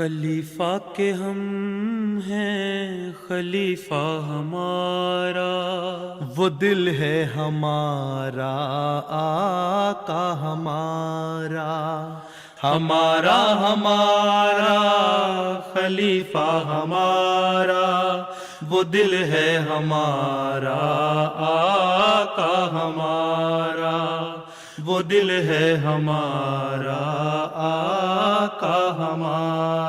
خلیفہ کے ہم ہیں خلیفہ ہمارا، وہ دل ہے ہمارا آقا ہمارا، ہمارا ہمارا خلیفہ ہمارا، وہ دل ہے ہمارا آقا ہمارا، وہ دل ہے ہمارا آقا ہمارا۔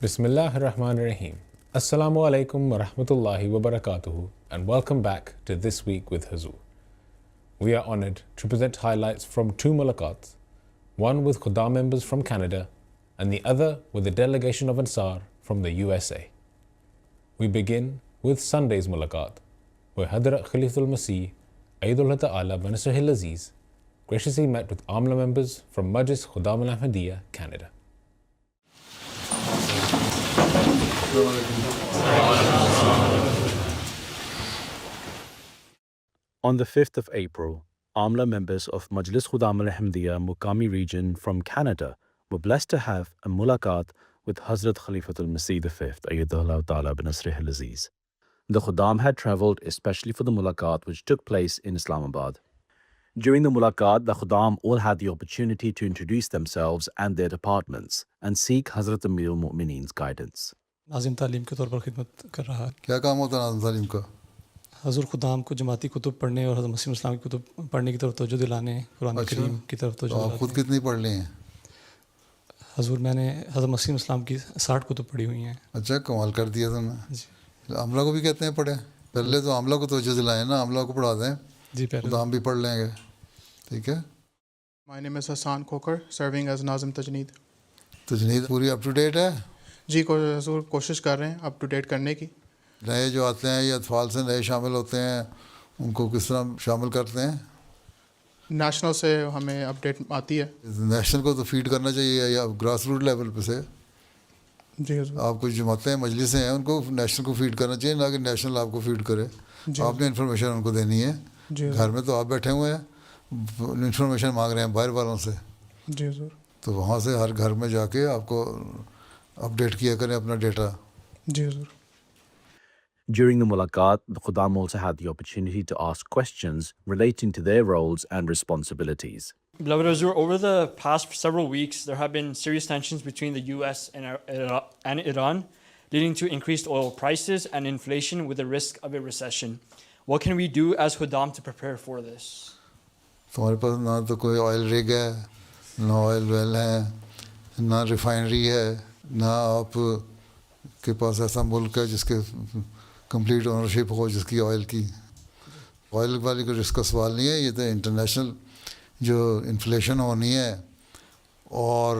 بسم اللہ الرحمن الرحیم۔ السلام علیکم ورحمۃ اللہ وبرکاتہ and welcome back to This Week with Hazur. We are honored to present highlights from two mulaqats, one with Khuddam members from Canada and the other with a delegation of Ansar from the USA. We begin with Sunday's mulaqat, where Hadrat Khalifatul Masih Ayyadullah Ta'ala Banasrihil Aziz graciously met with Amla members from Majlis Khuddam al-Ahmadiyya, Canada. On the 5th of April, Amla members of Majlis Khuddam al-Ahmadiyya Muqami region from Canada were blessed to have a mulaqat with Hazrat Khalifatul Masih V, Ayyadullah Ta'ala Banasrihil Aziz. The Khuddam had travelled especially for the mulaqat which took place in Islamabad. During the mulaqat, the Khuddam all had the opportunity to introduce themselves and their departments and seek Hazrat Amir al-Mu'mineen's guidance. ناظم تعلیم کے طور پر خدمت کر رہا ہے۔ کیا کام ہوتا ہے ناظم تعلیم کا؟ حضور خدام کو جماعتی کتب پڑھنے اور حضرت مسیح اسلام کی کتب پڑھنے کی طرف توجہ دلانے، قرآن کریم کی طرف توجہ آپ دلانے۔ خود کتنی پڑھ لی ہیں؟ حضور میں نے حضرت مسیح اسلام کی 60 کتب پڑھی ہوئی ہیں۔ اچھا، کمال کر دیا تم نے۔ جی عاملہ کو بھی کہتے ہیں پڑھیں، پہلے تو عاملہ کو توجہ دلائیں نا، عاملہ کو پڑھا دیں، جی پہلے خدام بھی پڑھ لیں گے، ٹھیک ہے؟ My name is Hassan Khokar, serving as Nazim Tajneed. تجنید پوری اپ ٹو ڈیٹ ہے؟ جی حضور کوشش کر رہے ہیں اپ ٹو ڈیٹ کرنے کی۔ نئے جو آتے ہیں یا اطفال سے نئے شامل ہوتے ہیں ان کو کس طرح شامل کرتے ہیں؟ نیشنل سے ہمیں اپ ڈیٹ آتی ہے۔ نیشنل کو تو فیڈ کرنا چاہیے یا گراس روٹ لیول پہ سے؟ جی حضور۔ آپ کچھ جماعتیں مجلسیں ہیں ان کو نیشنل کو فیڈ کرنا چاہیے، نہ کہ نیشنل آپ کو فیڈ کرے۔ آپ نے انفارمیشن ان کو دینی ہے۔ جی گھر میں تو آپ بیٹھے ہوئے ہیں، انفارمیشن مانگ رہے ہیں باہر والوں سے، جی حضور۔ تو وہاں سے ہر گھر میں جا کے آپ کو اپڈیٹ کیا کریں اپنا ڈیٹا۔ جی حضور۔ During the mulaqat, the Khuddam also had the opportunity to ask questions relating to their roles and responsibilities. Beloved Hazur, over the past several weeks, there have been serious tensions between the US and Iran, leading to increased oil prices and inflation with the risk of a recession. What can we do as Khuddam to prepare for this? تمہارے پاس نہ تو کوئی oil ریگ ہے، نہ oil well ہے، نہ refinery ہے، نہ آپ کے پاس ایسا ملک ہے جس کے کمپلیٹ اونرشپ ہو جس کی آئل کی۔ آئل والی کو رسک کا سوال نہیں ہے، یہ تو انٹرنیشنل جو انفلیشن ہونی ہے اور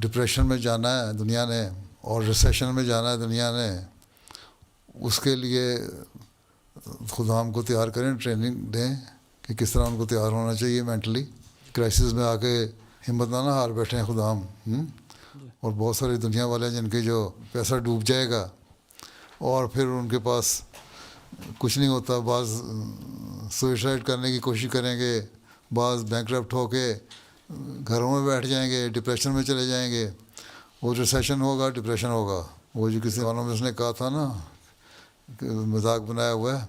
ڈپریشن میں جانا ہے دنیا نے اور ریسیشن میں جانا ہے دنیا نے، اس کے لیے خدام کو تیار کریں، ٹریننگ دیں کہ کس طرح ان کو تیار ہونا چاہیے مینٹلی۔ کرائسس میں آ کے ہمت نہ ہار بیٹھے ہیں خدام۔ اور بہت ساری دنیا والے ہیں جن کے جو پیسہ ڈوب جائے گا اور پھر ان کے پاس کچھ نہیں ہوتا، بعض سوئسائڈ کرنے کی کوشش کریں گے، بعض بینکرپٹ ہو کے گھروں میں بیٹھ جائیں گے، ڈپریشن میں چلے جائیں گے۔ وہ ریسیشن ہوگا، ڈپریشن ہوگا۔ وہ جو کسی والوں میں اس نے کہا تھا نا، مذاق بنایا ہوا ہے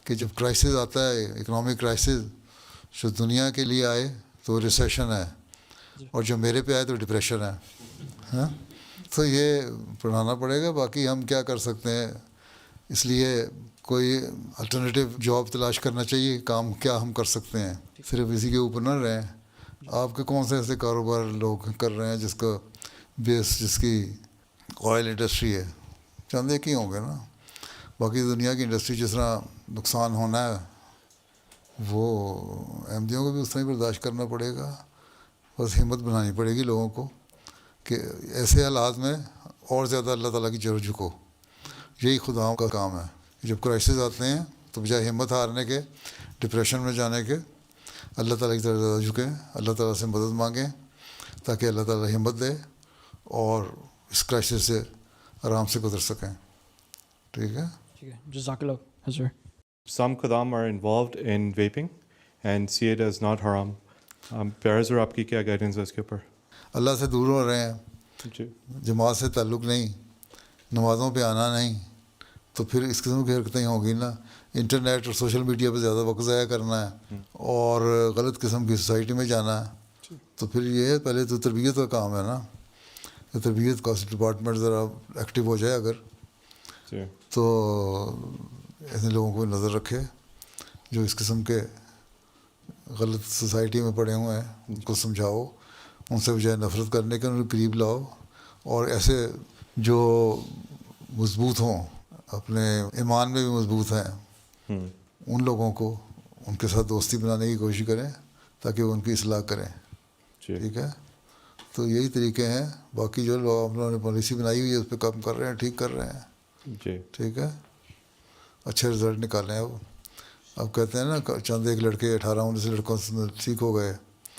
کہ جب کرائسس آتا ہے، اکنامک کرائسس جو دنیا کے لیے آئے تو ریسیشن ہے، اور جو میرے پہ آئے تو ڈپریشن ہے۔ ہاں، تو یہ پڑھانا پڑے گا۔ باقی ہم کیا کر سکتے ہیں، اس لیے کوئی الٹرنیٹیو جاب تلاش کرنا چاہیے، کام کیا ہم کر سکتے ہیں، صرف اسی کے اوپر نہ رہیں۔ آپ کے کون سے ایسے کاروبار لوگ کر رہے ہیں جس کا بیس جس کی آئل انڈسٹری ہے؟ چند ایک ہی ہوں گے نا۔ باقی دنیا کی انڈسٹری جس طرح نقصان ہونا ہے وہ احمدیوں کو بھی اس طرح ہی برداشت کرنا پڑے گا۔ بس ہمت بنانی پڑے گی لوگوں کو کہ ایسے حالات میں اور زیادہ اللہ تعالیٰ کی جھڑ جھکو۔ یہی خداؤں کا کام ہے۔ جب کرائسس آتے ہیں تو بجائے ہمت ہارنے کے، ڈپریشن میں جانے کے، اللہ تعالیٰ کی طرف زیادہ جھکیں، اللہ تعالیٰ سے مدد مانگیں تاکہ اللہ تعالیٰ ہمت دے اور اس کرائسس سے آرام سے گزر سکیں۔ ٹھیک ہے؟ Jazakallah, Hazur. Some Khuddam are involved in vaping and see it as not haram. پیارا حضور آپ کی کیا گائیڈنس ہے اس کے اوپر؟ اللہ سے دور ہو رہے ہیں جی جماعت سے تعلق نہیں, نمازوں پہ آنا نہیں, تو پھر اس قسم کی حرکتیں ہوں گی نا. انٹرنیٹ اور سوشل میڈیا پہ زیادہ وقت ضائع کرنا ہے اور غلط قسم کی سوسائٹی میں جانا ہے, تو پھر یہ پہلے تو تربیت کا کام ہے نا. کہ تربیت کا ڈپارٹمنٹ ذرا ایکٹیو ہو جائے اگر, جی تو ایسے لوگوں کو نظر رکھے جو اس قسم کے غلط سوسائٹی میں پڑے ہوئے ہیں, ان کو سمجھاؤ, ان سے بجائے نفرت کرنے کے ان کو قریب لاؤ, اور ایسے جو مضبوط ہوں, اپنے ایمان میں بھی مضبوط ہیں, ان لوگوں کو ان کے ساتھ دوستی بنانے کی کوشش کریں تاکہ وہ ان کی اصلاح کریں. ٹھیک ہے, تو یہی طریقے ہیں. باقی جو لوگ ہم لوگوں نے پالیسی بنائی ہوئی ہے اس پہ کام کر رہے ہیں, ٹھیک کر رہے ہیں. جی ٹھیک ہے, اچھے رزلٹ نکالیں. اب کہتے ہیں نا چند ایک لڑکے 18-19 لڑکوں سے ٹھیک ہو گئے,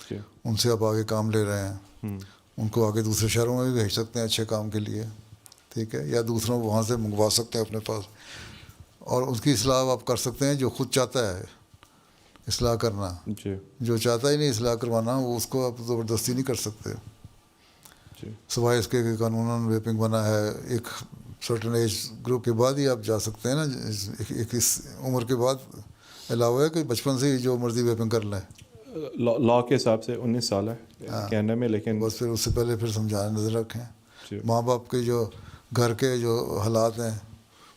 جی ان سے آپ آگے کام لے رہے ہیں, ان کو آگے دوسرے شہروں میں بھی بھیج سکتے ہیں اچھے کام کے لیے. ٹھیک ہے, یا دوسروں کو وہاں سے منگوا سکتے ہیں اپنے پاس, اور اس کی اصلاح آپ کر سکتے ہیں جو خود چاہتا ہے اصلاح کرنا. جی جو چاہتا ہی نہیں اصلاح کروانا, وہ اس کو آپ زبردستی نہیں کر سکتے. جی سوائے اس کے کہ قانوناً ویپنگ بنا ہے, ایک سرٹن ایج گروپ کے بعد ہی آپ جا سکتے ہیں نا. ایک اس عمر کے بعد علاوہ ہے کہ بچپن سے ہی جو مرضی ویپنگ کر لیں. لا کے حساب سے 19 سال ہے کہنے میں, لیکن بس پھر اس سے پہلے پھر سمجھانا نظر رکھیں. جی ماں باپ کے جو گھر کے جو حالات ہیں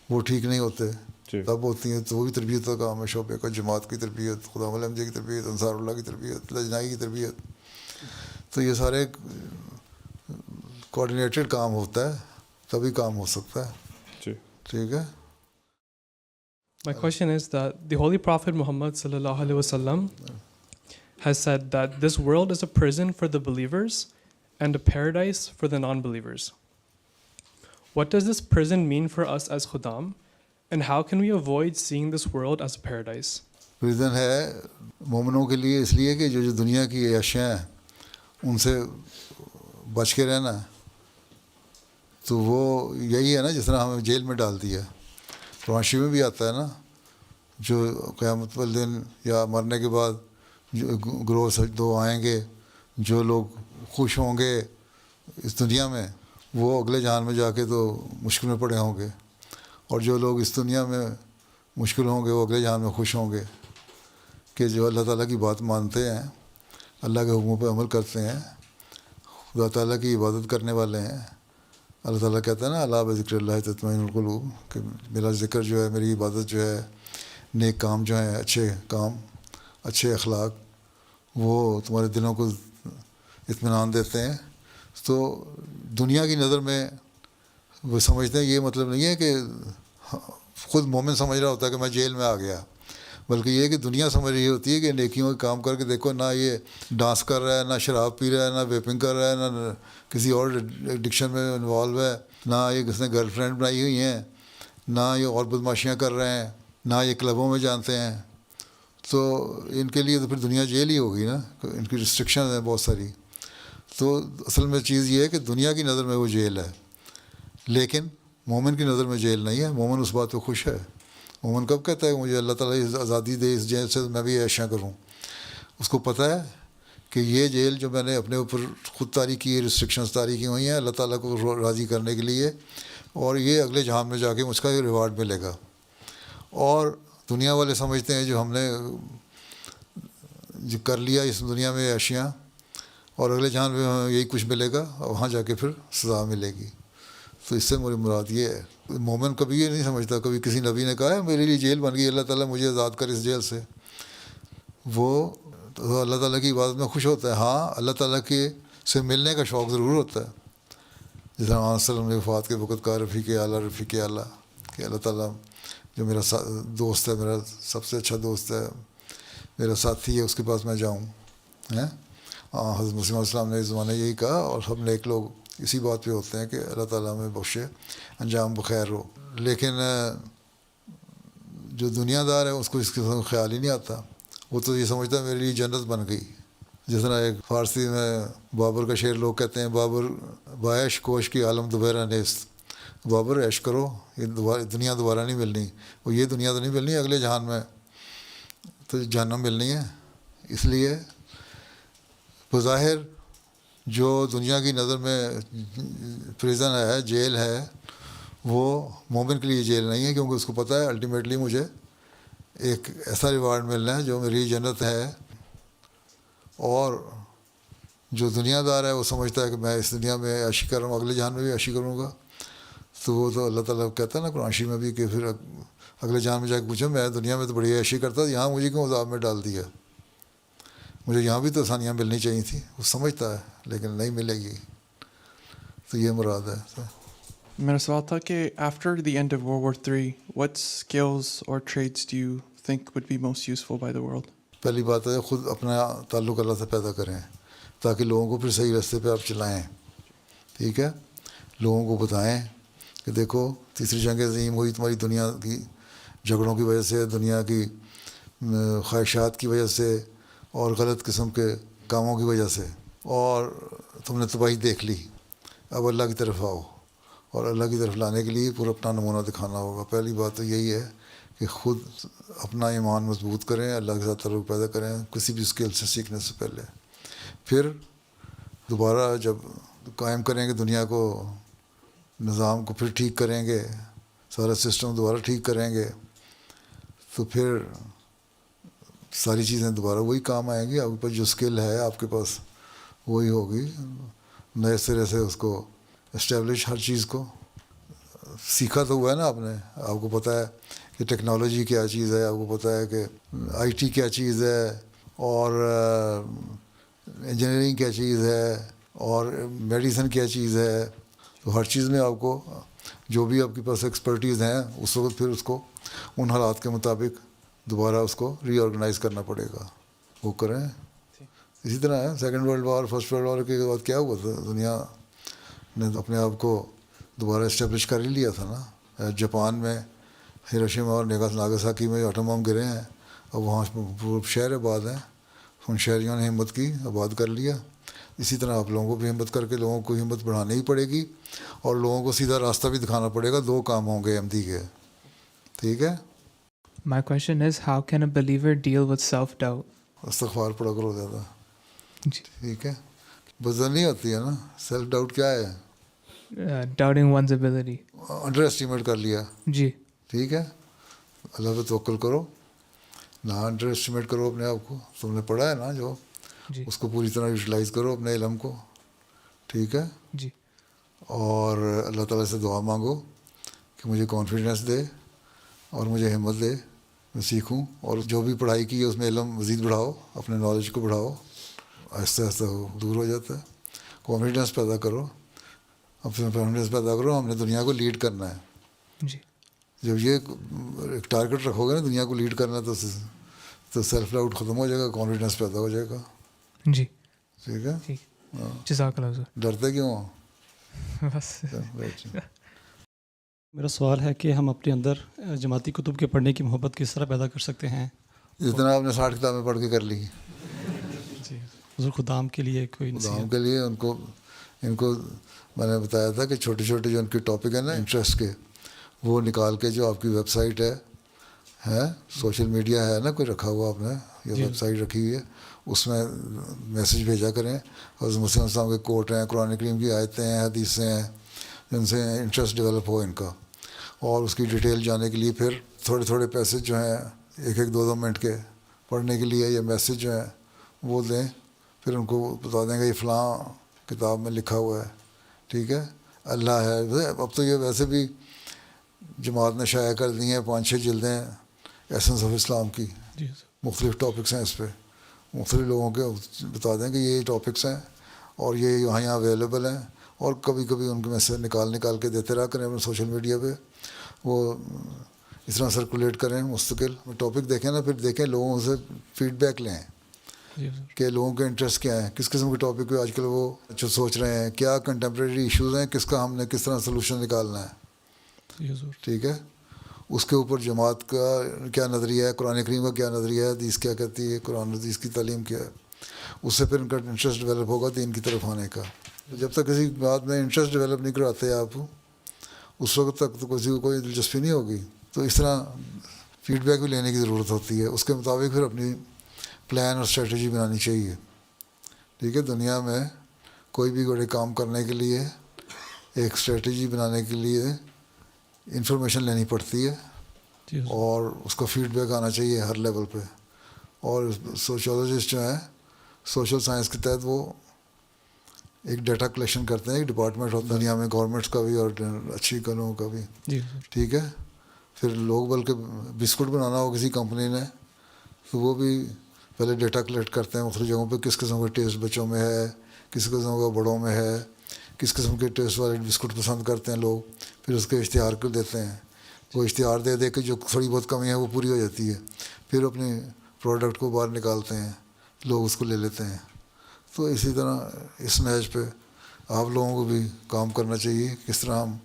وہ ٹھیک نہیں ہوتے, جی تب ہوتی ہیں, تو وہ بھی تربیت کا کام ہے. شعبے کا جماعت کی تربیت, خدا احمدیہ کی تربیت, انصار اللہ کی تربیت, لجنائی کی تربیت, تو یہ سارے کوآرڈینیٹڈ کام ہوتا ہے, تبھی کام ہو سکتا ہے. جی ٹھیک ہے. My question is that the Holy Prophet Muhammad sallallahu alaihi wasallam has said that this world is a prison for the believers and a paradise for the non-believers. What does this prison mean for us as Khuddam, and how can we avoid seeing this world as a paradise? Prison ہے مومنوں کے لیے اس لیے کہ جو دنیا کی اشیاء ہیں ان سے بچ کے رہنا ہے. تو وہ یہی ہے نا جس طرح ہمیں جیل میں ڈال دیا. قرآن میں بھی آتا ہے نا, جو قیامت والے دن یا مرنے کے بعد جو گروہ دو آئیں گے, جو لوگ خوش ہوں گے اس دنیا میں وہ اگلے جہان میں جا کے تو مشکل میں پڑے ہوں گے, اور جو لوگ اس دنیا میں مشکل ہوں گے وہ اگلے جہان میں خوش ہوں گے. کہ جو اللہ تعالیٰ کی بات مانتے ہیں, اللہ کے حکموں پہ عمل کرتے ہیں, خدا تعالیٰ کی عبادت کرنے والے ہیں. اللہ تعالیٰ کہتا ہے نا اللہ بذکر اللہ تطمئن القلوب, کہ میرا ذکر جو ہے, میری عبادت جو ہے, نیک کام جو ہیں, اچھے کام, اچھے اخلاق, وہ تمہارے دلوں کو اطمینان دیتے ہیں. تو دنیا کی نظر میں وہ سمجھتے ہیں, یہ مطلب نہیں ہے کہ خود مومن سمجھ رہا ہوتا ہے کہ میں جیل میں آ گیا, بلکہ یہ کہ دنیا سمجھ رہی ہوتی ہے کہ نیکیوں کا کام کر کے دیکھو, نہ یہ ڈانس کر رہا ہے, نہ شراب پی رہا ہے, نہ ویپنگ کر رہا ہے, نہ کسی اور ایڈکشن میں انوالو ہے, نہ یہ کس نے گرل فرینڈ بنائی ہوئی ہیں, نہ یہ اور بدماشیاں کر رہے ہیں, نہ یہ کلبوں میں جانتے ہیں. تو ان کے لیے تو پھر دنیا جیل ہی ہوگی نا, ان کی ریسٹرکشن ہیں بہت ساری. تو اصل میں چیز یہ ہے کہ دنیا کی نظر میں وہ جیل ہے, لیکن مومن کی نظر میں جیل نہیں ہے. مومن اس بات پہ خوش ہے. مومن کب کہتا ہے مجھے اللہ تعالیٰ آزادی دے اس جیل سے, میں بھی عیشیاں کروں. اس کو پتہ ہے کہ یہ جیل جو میں نے اپنے اوپر خود طاری کی ہے, ریسٹرکشنز طاری کی ہوئی ہیں اللہ تعالیٰ کو راضی کرنے کے لیے, اور یہ اگلے جہان میں جا کے مجھ کا ریوارڈ ملے گا. اور دنیا والے سمجھتے ہیں جو ہم نے جو کر لیا اس دنیا میں اشیاء, اور اگلے جہان میں ہمیں یہی کچھ ملے گا, اور وہاں جا کے پھر سزا ملے گی. تو اس سے میری مراد یہ ہے, مومن کبھی یہ نہیں سمجھتا. کبھی کسی نبی نے کہا ہے میرے لیے جیل بن گئی, اللہ تعالیٰ مجھے آزاد کر اس جیل سے. وہ تو اللہ تعالیٰ کی عبادت میں خوش ہوتا ہے. ہاں اللہ تعالیٰ کے سے ملنے کا شوق ضرور ہوتا ہے, جس طرح علیہ وسلم نے وفات کے وقت کا رفیق اعلیٰ کہ اللہ تعالیٰ جو میرا دوست ہے, میرا سب سے اچھا دوست ہے, میرا ساتھی ہے, اس کے پاس میں جاؤں. حضرت مسیح علیہ السلام نے اس زمانے یہی کہا, اور سب نیک لوگ اسی بات پہ ہوتے ہیں کہ اللہ تعالیٰ ہمیں بخشے, انجام بخیر ہو. لیکن جو دنیا دار ہے اس کو اس قسم کا خیال ہی نہیں آتا. وہ تو یہ سمجھتا ہے میرے لیے جنت بن گئی. جس طرح ایک فارسی میں بابر کا شعر لوگ کہتے ہیں, بابر بایش کوش کی عالم دوبارہ نیست. بابر عیش کرو, یہ دنیا دوبارہ نہیں ملنی. وہ یہ دنیا تو نہیں ملنی, اگلے جہان میں تو جہنم ملنی ہے. اس لیے بظاہر جو دنیا کی نظر میں پریزن ہے, جیل ہے, وہ مومن کے لیے جیل نہیں ہے, کیونکہ اس کو پتہ ہے الٹیمیٹلی مجھے ایک ایسا ریوارڈ ملنا ہے جو میری جنت ہے. اور جو دنیا دار ہے وہ سمجھتا ہے کہ میں اس دنیا میں عیاشی کر رہا ہوں, اگلے جہان میں بھی عیاشی کروں گا. تو وہ تو اللہ تعالیٰ کہتا ہے نا قرآن شریف میں بھی کہ پھر اگلے جہان میں جا کے پوچھو میں دنیا میں تو بڑی عیاشی کرتا تھا, یہاں مجھے کیوں عذاب میں ڈال دیا, مجھے یہاں بھی تو آسانیاں ملنی چاہیے تھیں. وہ سمجھتا ہے لیکن نہیں ملے گی. تو یہ مراد ہے. میرا سوال تھا کہ after the end of World War III, what skills or traits do you think would be most useful by the world? پہلی بات ہے خود اپنا تعلق اللہ سے پیدا کریں تاکہ لوگوں کو پھر صحیح راستے پہ آپ چلائیں. ٹھیک ہے, لوگوں کو بتائیں کہ دیکھو تیسری جنگ عظیم ہوئی تمہاری دنیا کی جھگڑوں کی وجہ سے, دنیا کی خواہشات کی وجہ سے اور غلط قسم کے کاموں کی وجہ سے, اور تم نے تباہی دیکھ لی. اب اللہ کی طرف آؤ, اور اللہ کی طرف لانے کے لیے پورا اپنا نمونہ دکھانا ہوگا. پہلی بات تو یہی ہے کہ خود اپنا ایمان مضبوط کریں, اللہ کے ساتھ تعلق پیدا کریں کسی بھی اسکل سے سیکھنے سے پہلے. پھر دوبارہ جب قائم کریں گے دنیا کو, نظام کو پھر ٹھیک کریں گے, سارا سسٹم دوبارہ ٹھیک کریں گے, تو پھر ساری چیزیں دوبارہ وہی کام آئیں گی. آپ کے پاس جو اسکل ہے آپ کے پاس وہی ہوگی. نئے سرے سے اس کو اسٹیبلش, ہر چیز کو سیکھا تو ہوا ہے نا آپ نے. آپ کو پتہ ہے کہ ٹیکنالوجی کیا چیز ہے, آپ کو پتہ ہے کہ آئی ٹی کیا چیز ہے, اور انجینئرنگ کیا چیز ہے, اور میڈیسن کیا چیز ہے. تو ہر چیز میں آپ کو جو بھی آپ کے پاس ایکسپرٹیز ہیں اس وقت پھر اس کو ان حالات کے مطابق دوبارہ اس کو ری آرگنائز کرنا پڑے گا. وہ کریں. اسی طرح ہے Second World War, First World War کے بعد کیا ہوا تھا, دنیا نے اپنے آپ کو دوبارہ اسٹیبلش کر ہی لیا تھا نا. جاپان میں ہیروشیما اور ناگاساکی میں ایٹم بم گرے ہیں, اب وہاں شہر آباد ہیں, ان شہریوں نے ہمت کی, آباد کر لیا. اسی طرح آپ لوگوں کو بھی ہمت کر کے لوگوں کو ہمت بڑھانی ہی پڑے گی, اور لوگوں کو سیدھا راستہ بھی دکھانا پڑے گا. دو کام ہوں گے احمدی کے. ٹھیک ہے. My question is, how can a believer deal with self-doubt? استغفار پڑھا کرو زیادہ. جی. ٹھیک ہے. بزن نہیں ہوتی ہے نا. سیلف ڈاؤٹ کیا ہے؟ Doubting one's ability. Under estimate کر لیا. جی. ٹھیک ہے. اللہ پہ توکل کرو, نہ انڈر اسٹیمیٹ کرو اپنے آپ کو. تم نے پڑھا ہے نا جو, جی. اس کو پوری طرح یوٹیلائز کرو اپنے علم کو. ٹھیک ہے. جی. اور اللہ تعالیٰ سے دعا مانگو کہ مجھے کانفیڈنس دے اور مجھے ہمت دے, میں سیکھوں. اور جو بھی پڑھائی کی ہے اس میں علم مزید بڑھاؤ, اپنے نالج کو بڑھاؤ. آہستہ آہستہ دور ہو جاتا ہے. کانفیڈنس پیدا کرو, اپنے کانفیڈنس پیدا کرو. ہم نے دنیا کو لیڈ کرنا ہے. جی. جب یہ ایک ٹارگیٹ رکھو گے نا دنیا کو لیڈ کرنا, تو سیلف ڈاؤٹ ختم ہو جائے گا, کانفیڈنس پیدا ہو جائے گا. جی. ٹھیک ہے. ٹھیک. جزاک اللہ سر. ڈرتے کیوں ہو؟ بس. میرا سوال ہے کہ ہم اپنے اندر جماعتی کتب کے پڑھنے کی محبت کس طرح پیدا کر سکتے ہیں؟ جتنا آپ نے 60 کتابیں پڑھ کے کر لی. جی. حضور خدام کے لیے کوئی خدام کے لیے ان کو میں نے بتایا تھا کہ چھوٹے چھوٹے جو ان کے ٹاپک ہیں نا انٹرسٹ کے, وہ نکال کے جو آپ کی ویب سائٹ ہے سوشل میڈیا ہے نا کوئی رکھا ہوا آپ نے, یہ ویب سائٹ رکھی ہوئی ہے, اس میں میسیج بھیجا کریں. حضرت مسلم السلام کے کوٹ ہیں, قرآن کریم کی آیتیں ہیں, حدیثیں ہیں, جن سے انٹرسٹ ڈیولپ ہو ان کا. اور اس کی ڈیٹیل جاننے کے لیے پھر تھوڑے تھوڑے پیسے جو ہیں 1-2 منٹ کے پڑھنے کے لیے یہ میسیج جو ہیں وہ دیں. پھر ان کو بتا دیں گے یہ فلاں کتاب میں لکھا ہوا ہے. ٹھیک ہے. اللہ ہے. اب تو یہ ویسے بھی جماعت نے شائع کر دی ہیں 5-6 جلدیں ایسنس آف اسلام کی. مختلف ٹاپکس ہیں اس پہ. مختلف لوگوں کے بتا دیں کہ یہ ٹاپکس ہیں اور یہ یہاں اویلیبل ہیں. اور کبھی کبھی ان کے میں سے نکال کے دیتے رہا کریں اپنے سوشل میڈیا پہ. وہ اس طرح سرکولیٹ کریں مستقل. ٹاپک دیکھیں نا, پھر دیکھیں لوگوں سے فیڈ بیک لیں کہ لوگوں کے انٹرسٹ کیا ہیں, کس قسم کے ٹاپک پہ آج کل وہ جو سوچ رہے ہیں, کیا کنٹمپریری ایشوز ہیں, کس کا ہم نے کس طرح سلوشن نکالنا ہے. ٹھیک ہے. اس کے اوپر جماعت کا کیا نظریہ ہے, قرآن کریم کا کیا نظریہ ہے, حدیث کیا کہتی ہے, قرآن حدیث کی تعلیم کیا ہے. اس سے پھر ان کا انٹرسٹ ڈیولپ ہوگا دین کی طرف آنے کا. جب تک کسی بات میں انٹرسٹ ڈیولپ نہیں کراتے آپ, اس وقت تک تو کسی کو کوئی دلچسپی نہیں ہوگی. تو اس طرح فیڈ بیک بھی لینے کی ضرورت ہوتی ہے. اس کے مطابق پھر اپنی پلان اور اسٹریٹجی بنانی چاہیے. ٹھیک ہے. دنیا میں کوئی بھی بڑے کام کرنے کے لیے ایک اسٹریٹجی بنانے کے لیے انفارمیشن لینی پڑتی ہے اور اس کا فیڈ بیک آنا چاہیے ہر لیول پہ. اور سوشولوجسٹ جو ہیں سوشل سائنس کے تحت وہ ایک ڈیٹا کلیکشن کرتے ہیں. ایک ڈپارٹمنٹ ہوتا ہے دنیا میں گورنمنٹس کا بھی اور اچھی اکانومیوں کا بھی. ٹھیک ہے. پھر لوگ بلکہ بسکٹ بنانا ہو کسی کمپنی نے تو وہ بھی پہلے ڈیٹا کلیکٹ کرتے ہیں مختلف جگہوں پہ کس قسم کا ٹیسٹ بچوں میں ہے, کس قسم کا بڑوں میں ہے, کس قسم کے ٹیسٹ والے بسکٹ پسند کرتے ہیں لوگ. پھر اس کے اشتہار کر دیتے ہیں. وہ اشتہار دے دے کے جو تھوڑی بہت کمی ہے وہ پوری ہو جاتی ہے. پھر اپنے پروڈکٹ کو باہر نکالتے ہیں, لوگ اس کو لے لیتے ہیں. تو اسی طرح اس نہج پہ آپ لوگوں کو بھی کام کرنا چاہیے. کس طرح ہم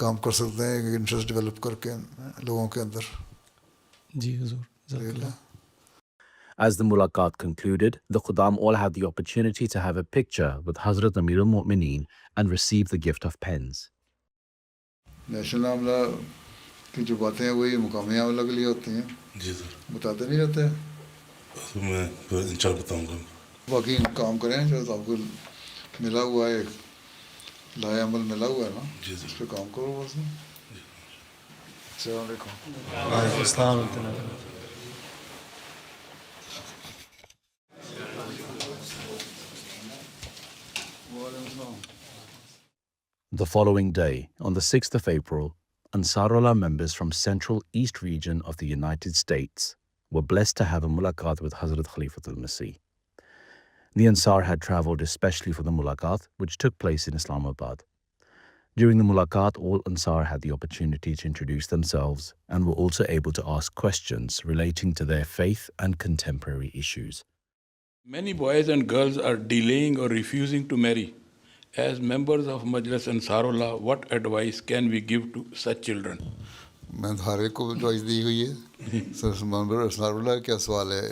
کام کر سکتے ہیں ایک انٹرسٹ ڈیولپ کر کے لوگوں کے اندر. جی حضور. As the mulaqat concluded, the Khuddam all had the opportunity to have a picture with Hazrat Amir al-Mu'mineen and receive the gift of pens. National عاملہ کی جو باتیں ہیں وہی مقامی عاملہ کے لیے ہوتی ہیں. جی سر, بتاتے نہیں رہتے. میں انشاءاللہ بتاؤں گا. باقی کام کریں جو آپ کو ملا ہوا ہے, ایک لائے عمل ملا ہوا ہے نا, اس پہ کام کرو بس. السلام علیکم. السلام علیکم. The following day, on the 6th of April, Ansarullah members from Central East region of the United States were blessed to have a mulaqat with Hazrat Khalifatul Masih. The Ansar had travelled especially for the mulaqat, which took place in Islamabad. During the mulaqat, all Ansar had the opportunity to introduce themselves and were also able to ask questions relating to their faith and contemporary issues. Many boys and girls are delaying or refusing to marry. As members of Majlis Ansarullah, what advice can we give to such children? میں ہر ایک کو advice دی ہوئی ہے. ممبر انصاراللہ کیا سوال ہے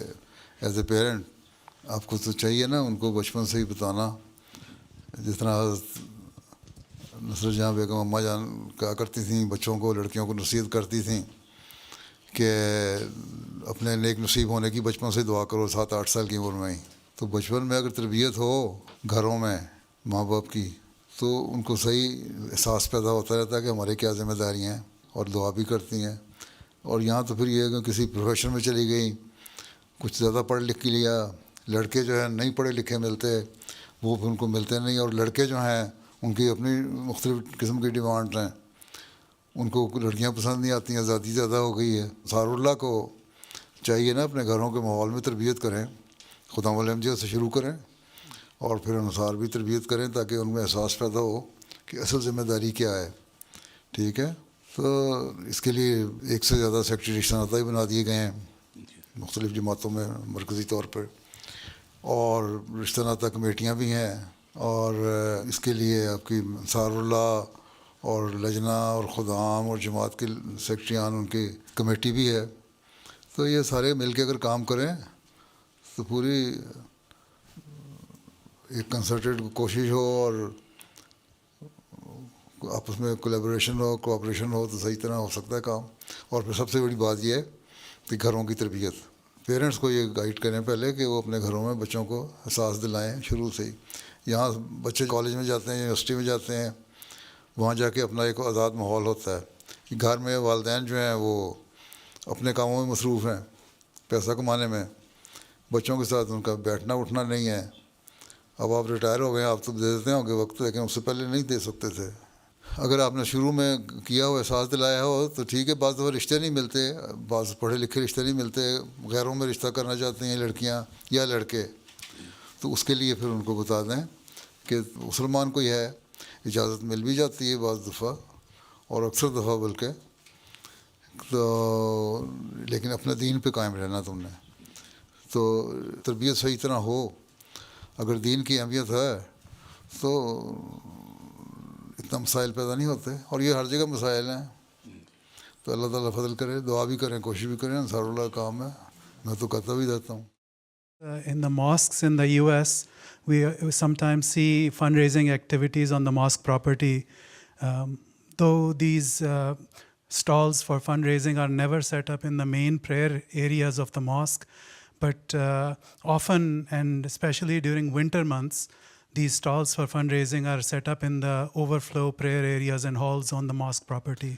as a parent, آپ کو تو چاہیے نا ان کو بچپن سے ہی بتانا. جس طرح نصرت جہاں بیگم اماں جان کہا کرتی تھیں بچوں کو, لڑکیوں کو نصیحت کرتی تھیں کہ اپنے نیک نصیب ہونے کی بچپن سے دعا کرو 7-8 سال کی عمر میں ہی. تو بچپن میں اگر تربیت ہو گھروں میں ماں باپ کی تو ان کو صحیح احساس پیدا ہوتا رہتا ہے کہ ہمارے کیا ذمہ داریاں ہیں, اور دعا بھی کرتی ہیں. اور یہاں تو پھر یہ ہے کہ کسی پروفیشن میں چلی گئی, کچھ زیادہ پڑھ لکھ لیا. لڑکے جو ہیں نہیں پڑھے لکھے ملتے, وہ پھر ان کو ملتے نہیں. اور لڑکے جو ہیں ان کی اپنی مختلف قسم کی ڈیمانڈ ہیں, ان کو لڑکیاں پسند نہیں آتی ہیں, آزادی زیادہ ہو گئی ہے. انصاراللہ کو چاہیے نا اپنے گھروں کے ماحول میں تربیت کریں, خدام الاحمدیہ سے شروع کریں اور پھر انصار بھی تربیت کریں تاکہ ان میں احساس پیدا ہو کہ اصل ذمہ داری کیا ہے. ٹھیک ہے. تو اس کے لیے 1 سے زیادہ سیکٹری رشتہ ناطہ بنا دیے گئے ہیں مختلف جماعتوں میں مرکزی طور پر, اور رشتہ ناطہ کمیٹیاں بھی ہیں. اور اس کے لیے آپ کی انصاراللہ اور لجنہ اور خدام اور جماعت کے سیکٹریان ان کی کمیٹی بھی ہے. تو یہ سارے مل کے اگر کام کریں تو پوری ایک کنسرٹیڈ کوشش ہو اور آپس میں کولیبوریشن ہو, کوآپریشن ہو تو صحیح طرح ہو سکتا ہے کام. اور پھر سب سے بڑی بات یہ ہے کہ گھروں کی تربیت, پیرنٹس کو یہ گائیڈ کریں پہلے کہ وہ اپنے گھروں میں بچوں کو احساس دلائیں شروع سے ہی. یہاں بچے کالج میں جاتے ہیں, یونیورسٹی میں جاتے ہیں, وہاں جا کے اپنا ایک آزاد ماحول ہوتا ہے. گھر میں والدین جو ہیں وہ اپنے کاموں میں مصروف ہیں پیسہ کمانے میں, بچوں کے ساتھ ان کا بیٹھنا اٹھنا نہیں ہے. اب آپ ریٹائر ہو گئے, آپ تو دے دیتے ہوں گے وقت, لیکن اس سے پہلے نہیں دے سکتے تھے. اگر آپ نے شروع میں کیا ہو, احساس دلایا ہو تو ٹھیک ہے. بعض دفعہ رشتے نہیں ملتے, بعض پڑھے لکھے رشتے نہیں ملتے, غیروں میں رشتہ کرنا چاہتے ہیں لڑکیاں یا لڑکے, تو اس کے لیے پھر ان کو بتا دیں کہ مسلمان کو یہ ہے اجازت مل بھی جاتی ہے بعض دفعہ اور اکثر دفعہ بلکہ, تو لیکن اپنے دین پہ قائم رہنا تم نے. تو تربیت صحیح طرح ہو, اگر دین کی اہمیت ہے تو اتنا مسائل پیدا نہیں ہوتے, اور یہ ہر جگہ مسائل ہیں. تو اللہ تعالیٰ فضل کرے, دعا بھی کریں, کوشش بھی کریں. انصاراللہ کا کام ہے, میں تو کہتا بھی رہتا ہوں. In the mosques in the US, we sometimes see fundraising activities on the mosque property. Though these stalls for fundraising are never set up in the main prayer areas of the mosque, but often, and especially during winter months, these stalls for fundraising are set up in the overflow prayer areas and halls on the mosque property.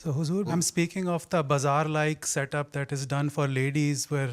So Huzur, I'm speaking of the bazaar-like setup that is done for ladies where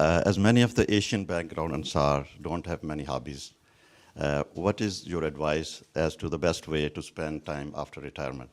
As many of the Asian background Ansar don't have many hobbies, what is your advice as to the best way to spend time after retirement?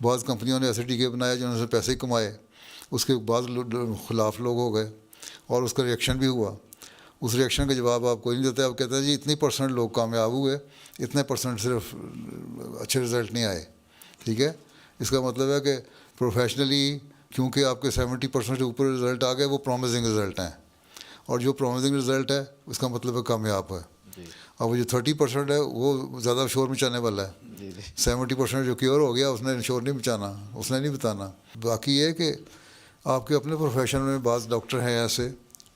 بعض کمپنیوں نے ایسے ٹیکے بنائے جنہوں سے پیسے کمائے, اس کے بعض خلاف لوگ ہو گئے اور اس کا ریئیکشن بھی ہوا. اس ریئیکشن کا جواب آپ کوئی نہیں دیتے, آپ کہتے ہیں جی اتنی پرسنٹ لوگ کامیاب ہوئے, اتنے پرسنٹ صرف اچھے رزلٹ نہیں آئے. ٹھیک ہے, اس کا مطلب ہے کہ پروفیشنلی کیونکہ آپ کے 70% سے اوپر رزلٹ آ گئے, وہ پرومزنگ رزلٹ ہیں, اور جو پرومزنگ رزلٹ ہے اس کا مطلب ہے کامیاب ہے. اور وہ جو 30% ہے وہ زیادہ شور مچانے والا ہے. 70% جو کیور ہو گیا اس نے شور نہیں مچانا, اس نے نہیں بتانا. باقی یہ کہ آپ کے اپنے پروفیشن میں بعض ڈاکٹر ہیں ایسے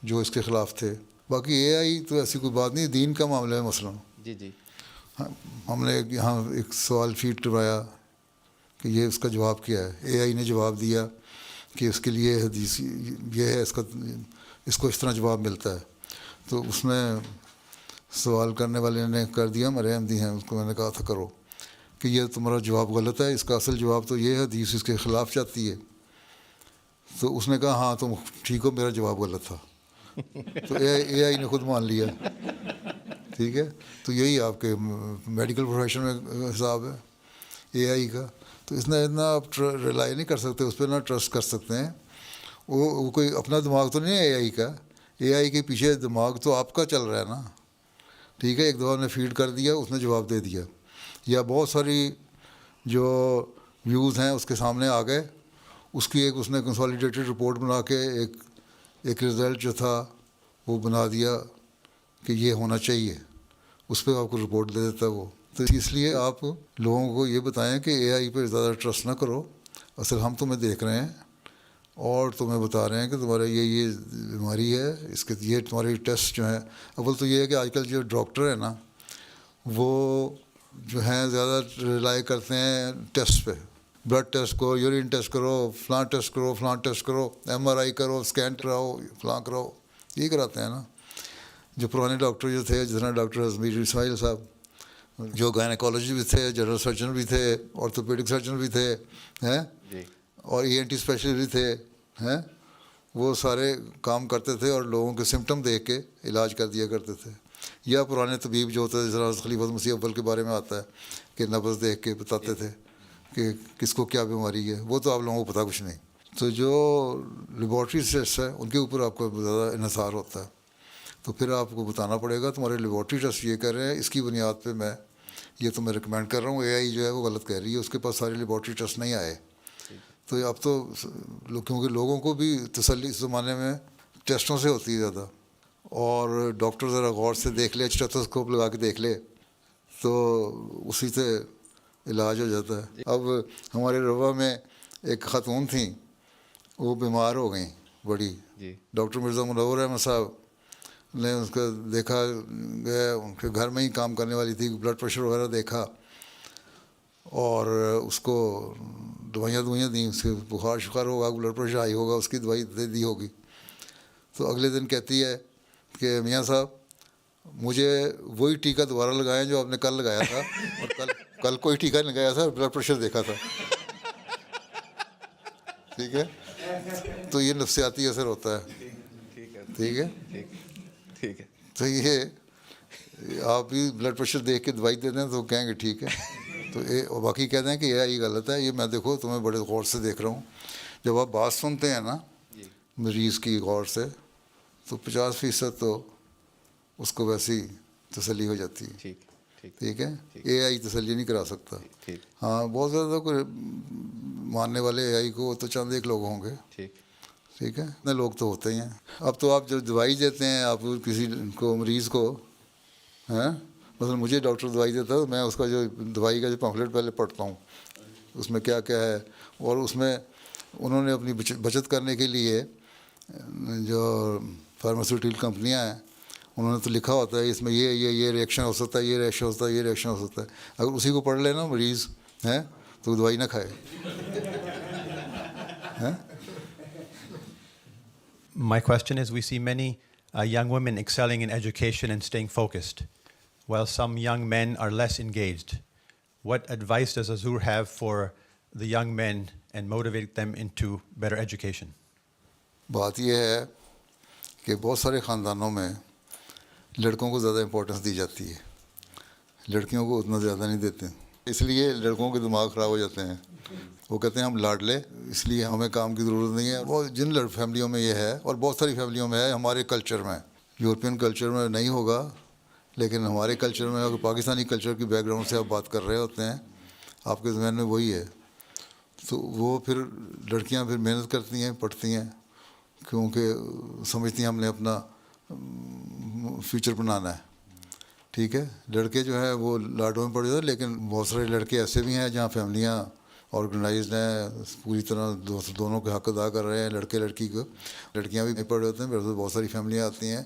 جو اس کے خلاف تھے. باقی اے آئی تو ایسی کوئی بات نہیں, دین کا معاملہ ہے مثلاً. جی ہم نے یہاں ایک سوال فیڈ کروایا کہ یہ اس کا جواب کیا ہے. اے آئی نے جواب دیا کہ اس کے لیے حدیث یہ ہے, اس کو اس طرح جواب ملتا ہے. تو اس میں سوال کرنے والے نے کر دیا, ہمارے احمدی ہیں, اس کو میں نے کہا تھا کرو کہ یہ تمہارا جواب غلط ہے, اس کا اصل جواب تو یہ ہے حدیث اس کے خلاف چاہتی ہے. تو اس نے کہا ہاں تم ٹھیک ہو, میرا جواب غلط تھا. تو اے آئی نے خود مان لیا. ٹھیک ہے, تو یہی آپ کے میڈیکل پروفیشن میں حساب ہے اے آئی کا. تو اتنا آپ ریلائی نہیں کر سکتے اس پہ, نہ ٹرسٹ کر سکتے ہیں. وہ کوئی اپنا دماغ تو نہیں ہے اے آئی کا, اے آئی کے پیچھے دماغ تو آپ کا چل رہا ہے نا. ٹھیک ہے, ایک دفعہ نے فیڈ کر دیا, اس نے جواب دے دیا, یا بہت ساری جو ویوز ہیں اس کے سامنے آ گئے, اس کی ایک اس نے کنسالیڈیٹڈ رپورٹ بنا کے ایک رزلٹ جو تھا وہ بنا دیا کہ یہ ہونا چاہیے, اس پہ آپ کو رپورٹ دے دیتا ہے وہ. تو اس لیے آپ لوگوں کو یہ بتائیں کہ اے آئی پہ زیادہ ٹرسٹ نہ کرو. اصل ہم تمہیں دیکھ رہے ہیں اور تمہیں بتا رہے ہیں کہ تمہارا یہ بیماری ہے, اس کے یہ تمہارے ٹیسٹ جو ہیں. اول تو یہ ہے کہ آج کل جو ڈاکٹر ہیں نا وہ جو ہیں زیادہ ریلائی کرتے ہیں ٹیسٹ پہ. بلڈ ٹیسٹ کرو, یورین ٹیسٹ کرو, فلاں ٹیسٹ کرو, فلاں ٹیسٹ کرو, ایم آر آئی کرو, اسکین کراؤ, فلاں کراؤ, یہی کراتے ہیں نا. جو پرانے ڈاکٹر جو تھے, جس طرح ڈاکٹر ازمیر اسماعیل صاحب جو گائنیکالوجی بھی تھے, جنرل سرجن بھی تھے, آرتھوپیڈک سرجن بھی تھے ہیں, اور ای این ٹی اسپیشلسٹ بھی تھے ہیں, وہ سارے کام کرتے تھے اور لوگوں کے سمٹم دیکھ کے علاج کر دیا کرتے تھے. یا پرانے طبیب جو ہوتے تھے, جس طرح خلیفۃ مسیح اول کے بارے میں آتا ہے کہ نبض دیکھ کے بتاتے تھے کہ کس کو کیا بیماری ہے. وہ تو آپ لوگوں کو پتہ کچھ نہیں. تو جو لیبارٹری ٹیسٹ ہے ان کے اوپر آپ کو زیادہ انحصار ہوتا ہے. تو پھر آپ کو بتانا پڑے گا تمہارے لیبارٹری ٹیسٹ یہ کر رہے ہیں, اس کی بنیاد پہ میں یہ تمہیں ریکمینڈ کر رہا ہوں. اے آئی جو ہے وہ غلط کہہ رہی ہے, اس کے پاس سارے لیبارٹری ٹیسٹ نہیں آئے. تو اب تو کیونکہ لوگوں کو بھی تسلی اس زمانے میں ٹیسٹوں سے ہوتی ہے زیادہ, اور ڈاکٹر ذرا غور سے دیکھ لے, اسٹیتھوسکوپ لگا کے دیکھ لے تو اسی سے علاج ہو جاتا ہے. اب ہمارے روا میں ایک خاتون تھیں, وہ بیمار ہو گئیں بڑی. ڈاکٹر مرزا منور احمد صاحب نے اس کا دیکھا گیا, ان کے گھر میں ہی کام کرنے والی تھی, بلڈ پریشر وغیرہ دیکھا اور اس کو دوائیاں دیں, اس کے بخار شخار ہوگا, بلڈ پریشر ہائی ہوگا, اس کی دوائی دے دی ہوگی. تو اگلے دن کہتی ہے کہ میاں صاحب مجھے وہی ٹیکہ دوبارہ لگائیں جو آپ نے کل لگایا تھا, اور کل کوئی ٹیکہ نہیں لگایا تھا, بلڈ پریشر دیکھا تھا. ٹھیک ہے, تو یہ نفسیاتی اثر ہوتا ہے. ٹھیک ہے, ٹھیک ہے. تو یہ آپ بھی بلڈ پریشر دیکھ کے دوائی دے دیں تو کہیں گے ٹھیک ہے. تو باقی کہہ دیں کہ یہ غلط ہے. یہ میں دیکھو تمہیں بڑے غور سے دیکھ رہا ہوں. جب آپ بات سنتے ہیں نا مریض کی غور سے, تو 50% تو اس کو ویسی تسلی ہو جاتی ہے. ٹھیک ہے, اے آئی تسلی نہیں کرا سکتا. ہاں بہت زیادہ کوئی ماننے والے اے آئی کو تو چند ایک لوگ ہوں گے. ٹھیک ہے, اتنے لوگ تو ہوتے ہی ہیں. اب تو آپ جب دوائی دیتے ہیں آپ کسی کو, مریض کو, ہیں مثلا مجھے ڈاکٹر دوائی دیتا ہے تو میں اس کا جو دوائی کا جو پمفلٹ پہلے پڑھتا ہوں, اس میں کیا کیا ہے, اور اس میں انہوں نے اپنی بچت کرنے کے لیے جو فارماسیوٹیکل کمپنیاں ہیں انہوں نے تو لکھا ہوتا ہے اس میں یہ ریئیکشن ہو سکتا ہے, یہ ریئیکشن ہو سکتا ہے, یہ ریئیکشن ہو سکتا ہے. اگر اسی کو پڑھ لے نا مریض ہیں تو دوائی نہ کھائے. My question is, we see many young women excelling in education and staying focused, while some young men are less engaged. What advice does Azur have for the young men and motivate them into better education? بات یہ ہے کہ بہت سارے خاندانوں میں لڑکوں کو زیادہ امپورٹنس دی جاتی ہے, لڑکیوں کو اتنا زیادہ نہیں دیتے. اس لیے لڑکوں کے دماغ خراب ہو جاتے ہیں. وہ کہتے ہیں ہم لاڈلے, اس لیے ہمیں کام کی ضرورت نہیں ہے. وہ جن فیملیوں میں یہ ہے, اور بہت ساری فیملیوں میں ہے, ہمارے کلچر میں, یورپین کلچر میں نہیں ہوگا, لیکن ہمارے کلچر میں, اگر پاکستانی کلچر کی بیک گراؤنڈ سے آپ بات کر رہے ہوتے ہیں, آپ کے ذہن میں وہی ہے, تو وہ پھر لڑکیاں پھر محنت کرتی ہیں, پڑھتی ہیں, کیونکہ سمجھتی ہیں ہم نے اپنا فیوچر بنانا ہے. ٹھیک ہے, لڑکے جو ہے وہ لاڈوں میں پڑ جاتے ہیں, لیکن بہت سارے لڑکے ایسے بھی ہیں جہاں فیملیاں آرگنائزڈ ہیں, پوری طرح دونوں کے حق ادا کر رہے ہیں, لڑکے لڑکی کو. لڑکیاں بھی پڑھ رہے ہوتے ہیں, پھر بہت ساری فیملیاں آتی ہیں,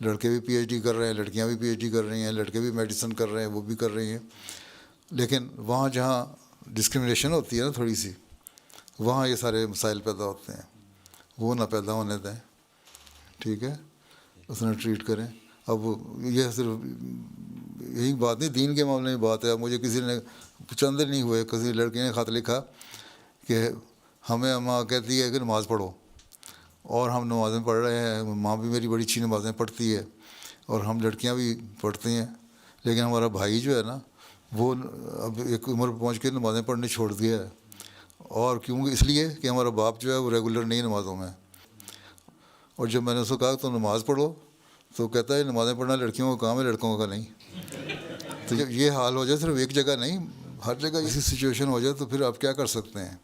لڑکے بھی پی ایچ ڈی کر رہے ہیں, لڑکیاں بھی پی ایچ ڈی کر رہی ہیں, لڑکے بھی میڈیسن کر رہے ہیں, وہ بھی کر رہی ہیں. لیکن وہاں جہاں ڈسکرمنیشن ہوتی ہے نا تھوڑی سی, وہاں یہ سارے مسائل پیدا ہوتے ہیں. وہ نہ پیدا ہونے دیں, ٹھیک ہے, اس نے ٹریٹ کریں. اب یہ صرف یہی بات نہیں, دین کے معاملے میں بات ہے. اب مجھے کسی نے چند دن نہیں ہوئے, کسی لڑکی نے خط لکھا کہ ہمیں ماں کہتی ہے کہ نماز پڑھو, اور ہم نمازیں پڑھ رہے ہیں, ماں بھی میری بڑی اچھی نمازیں پڑھتی ہے, اور ہم لڑکیاں بھی پڑھتی ہیں, لیکن ہمارا بھائی جو ہے نا وہ اب ایک عمر پہنچ کے نمازیں پڑھنے چھوڑ دیا ہے. اور کیوں؟ اس لیے کہ ہمارا باپ جو ہے وہ ریگولر نہیں نمازوں میں. اور جب میں نے اس کو کہا تو نماز پڑھو, تو کہتا ہے نمازیں پڑھنا لڑکیوں کا کام ہے, لڑکوں کا نہیں. تو جب یہ حال ہو جائے, صرف ایک جگہ نہیں, ہر جگہ اسی سچویشن ہو جائے, تو پھر آپ کیا کر سکتے ہیں.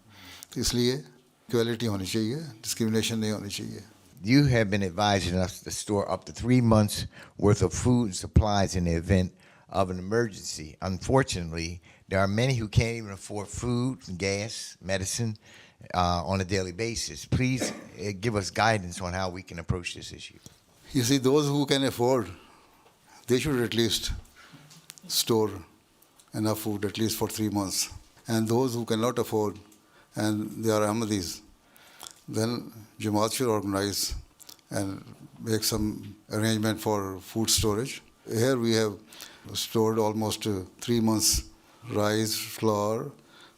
تو اس لیے ایکویلٹی ہونی چاہیے, ڈسکرمنیشن نہیں ہونی چاہیے. You have been advising us to store up to 3 months' worth of food and supplies in the event of an emergency. Unfortunately, there are many who can't even afford food, gas, medicine on a daily basis. Please give us guidance on how we can approach this issue. You see, those who can afford, they should at least store enough food at least for 3 months. And those who cannot afford, and they are Ahmadis, then Jamaat should organize and make some arrangement for food storage. Here we have stored almost 3 months rice, flour,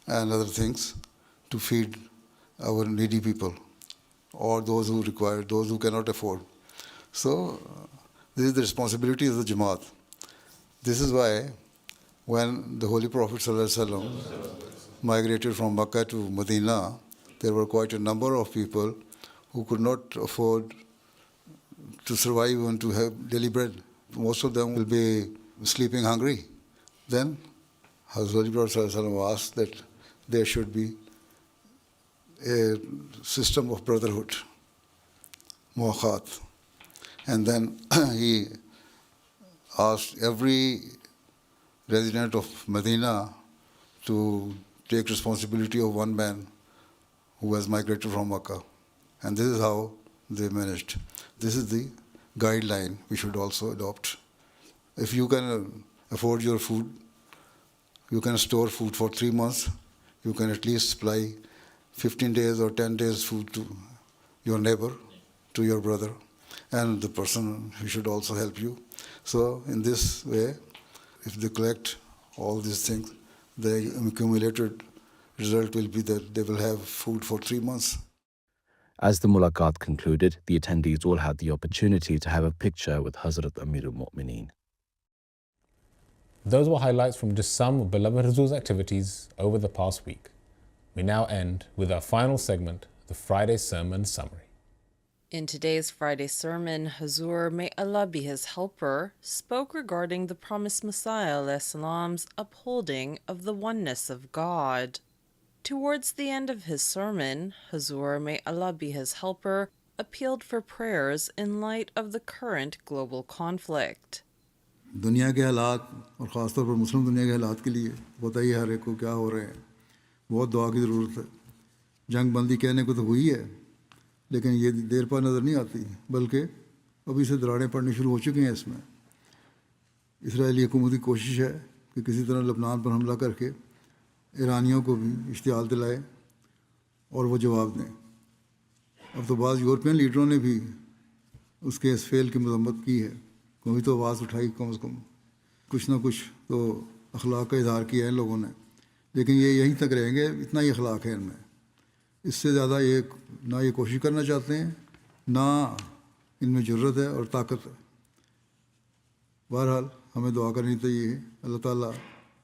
and other things to feed our needy people, or those who require, those who cannot afford. So this is the responsibility of the Jamaat. This is why when the Holy Prophet ﷺ migrated from Makkah to Medina, there were quite a number of people who could not afford to survive and to have daily bread. Most of them will be sleeping hungry. Then Holy Prophet ﷺ asked that there should be a system of brotherhood, muakhat. And then he asked every resident of Medina to take responsibility of one man who has migrated from Makkah. And this is how they managed. This is the guideline we should also adopt. If you can afford your food, you can store food for 3 months, you can at least supply 15 days or 10 days food to your neighbor, to your brother, and the person who should also help you. So in this way, if they collect all these things, the accumulated result will be that they will have food for 3 months. As the mulaqat concluded, the attendees all had the opportunity to have a picture with Hazrat Amirul Mu'mineen. Those were highlights from just some of beloved Huzoor's activities over the past week. We now end with our final segment, the Friday Sermon Summary. In today's Friday sermon, Huzoor, may Allah be his helper, spoke regarding the promised Messiah ﷺ's upholding of the oneness of God. Towards the end of his sermon, Huzoor, may Allah be his helper, appealed for prayers in light of the current global conflict. دنیا کے حالات اور خاص طور پر مسلم دنیا کے حالات کے لیے پتہ ہی ہر ایک کو کیا ہو رہے ہیں, بہت دعا کی ضرورت ہے. جنگ بندی کہنے کو تو ہوئی ہے, لیکن یہ دیر پا نظر نہیں آتی, بلکہ ابھی سے دراڑیں پڑنی شروع ہو چکی ہیں. اس میں اسرائیلی حکومت کی کوشش ہے کہ کسی طرح لبنان پر حملہ کر کے ایرانیوں کو بھی اشتعال دلائے اور وہ جواب دیں. اب تو بعض یورپین لیڈروں نے بھی اس کے اس فعل کی مذمت کی ہے, کوئی تو آواز اٹھائی, کم از کم کچھ نہ کچھ تو اخلاق کا اظہار کیا ہے ان لوگوں نے, لیکن یہ یہیں تک رہیں گے, اتنا ہی اخلاق ہے ان میں. اس سے زیادہ یہ نہ یہ کوشش کرنا چاہتے ہیں, نہ ان میں جرت ہے اور طاقت ہے. بہرحال ہمیں دعا کرنی چاہیے اللہ تعالیٰ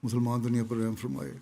مسلمان دنیا پر رحم فرمائے.